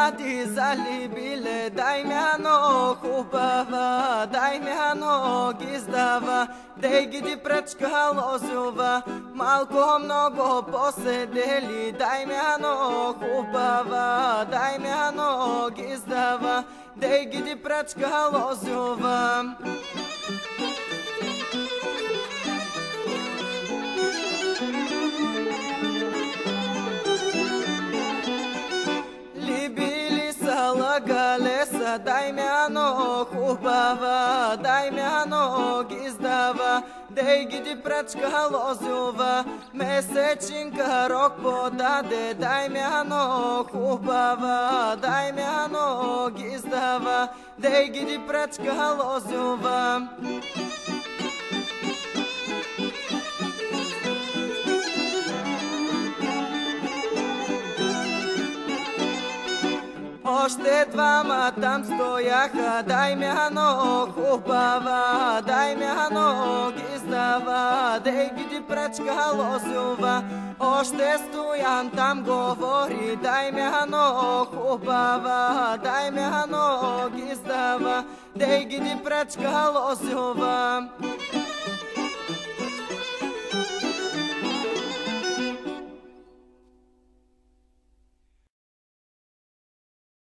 млади залюбили, дай мяно хубава, дай мяно гиздава, дей гиди пречка лозова, малко много поседели, дай мяно хубава, дай мяно гиздава, дей гиди пречка лозова. Лагалеса, дай мяно хубава, дай мяно гиздава, дей гиди прачка лозова, месечинка рок подаде, дай мяно хубава, дай мяно гиздава, дей гиди прачка лозова. Още двама там стояха, дай мяно хубава, дай мяно гиздава, дей гиди пречка лозова. Още стоян там говори, дай мяно хубава, дай мяно гиздава, дей гиди пречка лозова.